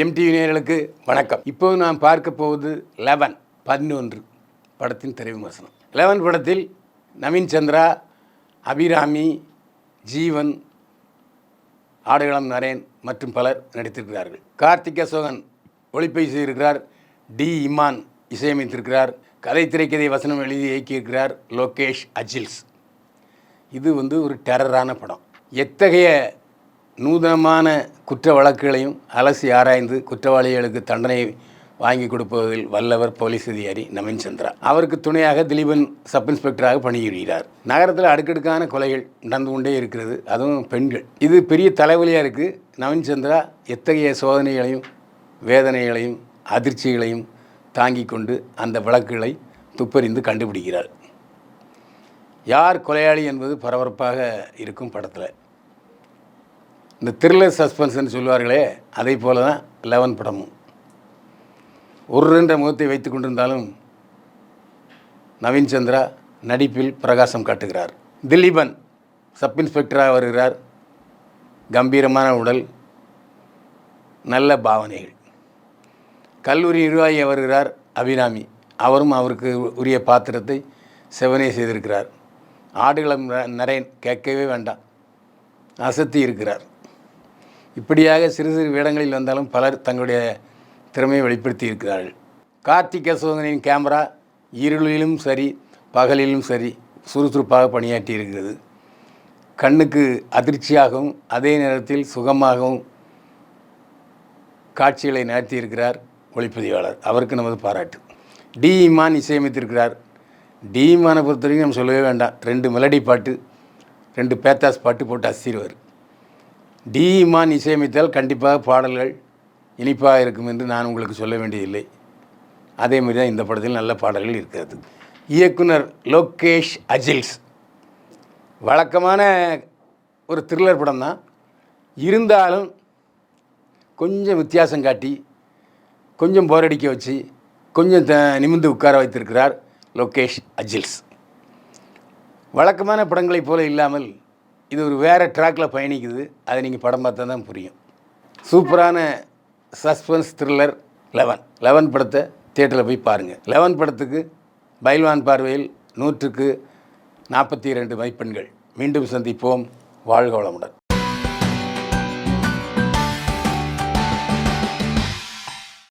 GeM TV நேயர்களுக்கு வணக்கம். இப்போது நாம் பார்க்க போவது 11 படத்தின் திரை விமர்சனம். 11 படத்தில் நவீன் சந்திரா, அபிராமி, ஜீவன், ஆடுகளம் நரேன் மற்றும் பலர் நடித்திருக்கிறார்கள். கார்த்திக் அசோகன் ஒளிப்பை செய்திருக்கிறார். டி இமான் இசையமைத்திருக்கிறார். கதை திரைக்கதை வசனம் எழுதி இயக்கியிருக்கிறார் லோகேஷ் அஜில்ஸ். இது ஒரு டெரரான படம். எத்தகைய நூதனமான குற்ற வழக்குகளையும் அலசி ஆராய்ந்து குற்றவாளிகளுக்கு தண்டனை வாங்கி கொடுப்பதில் வல்லவர் போலீஸ் அதிகாரி நவீன் சந்திரா. அவருக்கு துணையாக திலீபன் சப் இன்ஸ்பெக்டராக பணிபுரிகிறார். நகரத்தில் அடுக்கடுக்கான கொலைகள் நடந்து கொண்டே இருக்கிறது, அதுவும் பெண்கள். இது பெரிய தலைவலியாக இருக்குது. நவீன் சந்திரா எத்தகைய சோதனைகளையும் வேதனைகளையும் அதிர்ச்சிகளையும் தாங்கி கொண்டு அந்த வழக்குகளை துப்பறிந்து கண்டுபிடிக்கிறார். யார் கொலையாளி என்பது பரபரப்பாக இருக்கும் படத்தில். இந்த த்ரில்லர் சஸ்பென்ஸ்ன்னு சொல்லுவார்களே, அதை போல தான் 11 படமும். ஒரு முகத்தை வைத்து கொண்டிருந்தாலும் நவீன் சந்திரா நடிப்பில் பிரகாசம் காட்டுகிறார். திலீபன் சப் இன்ஸ்பெக்டராக வருகிறார். கம்பீரமான உடல், நல்ல பாவனைகள். கல்லூரி நிர்வாகியாக வருகிறார் அபிராமி. அவரும் அவருக்கு உரிய பாத்திரத்தை செவனே செய்திருக்கிறார். ஆடுகளம் நரேன் கேட்கவே வேண்டாம், அசத்தி இருக்கிறார். இப்படியாக சிறு சிறு வேடங்களில் வந்தாலும் பலர் தங்களுடைய திறமையை வெளிப்படுத்தி இருக்கிறார்கள். கார்த்திக் அசோகனின் கேமரா இருளிலும் சரி பகலிலும் சரி சுறுசுறுப்பாக பணியாற்றி இருக்கிறது. கண்ணுக்கு அதிர்ச்சியாகவும் அதே நேரத்தில் சுகமாகவும் காட்சிகளை நடத்தியிருக்கிறார் ஒளிப்பதிவாளர். அவருக்கு நமது பாராட்டு. டி இமான் இசையமைத்திருக்கிறார். டி இமானை பொறுத்த வரைக்கும் நம்ம சொல்லவே வேண்டாம். 2 மெலடி பாட்டு, 2 பேத்தாஸ் பாட்டு போட்டு அசிறுவார். டி இமான் இசையமைத்தால் கண்டிப்பாக பாடல்கள் இனிப்பாக இருக்கும் என்று நான் உங்களுக்கு சொல்ல வேண்டியதில்லை. அதேமாதிரி தான் இந்த படத்தில் நல்ல பாடல்கள் இருக்கிறது. இயக்குனர் லோகேஷ் அஜில்ஸ். வழக்கமான ஒரு த்ரில்லர் படம் தான், இருந்தாலும் கொஞ்சம் வித்தியாசம் காட்டி கொஞ்சம் போரடிக்க வச்சு கொஞ்சம் நிமிர்ந்து உட்கார வைத்திருக்கிறார் லோகேஷ் அஜில்ஸ். வழக்கமான படங்களைப் போல இல்லாமல் இது ஒரு வேறு ட்ராக்கில் பயணிக்குது. அதை நீங்கள் படம் பார்த்தா தான் புரியும். சூப்பரான சஸ்பென்ஸ் த்ரில்லர் 11 படத்தை தியேட்டரில் போய் பாருங்கள். 11 படத்துக்கு பைல்வான் பார்வையில் 100க்கு 42 மதிப்பெண்கள். மீண்டும் சந்திப்போம். வாழ்க வளமுடன்.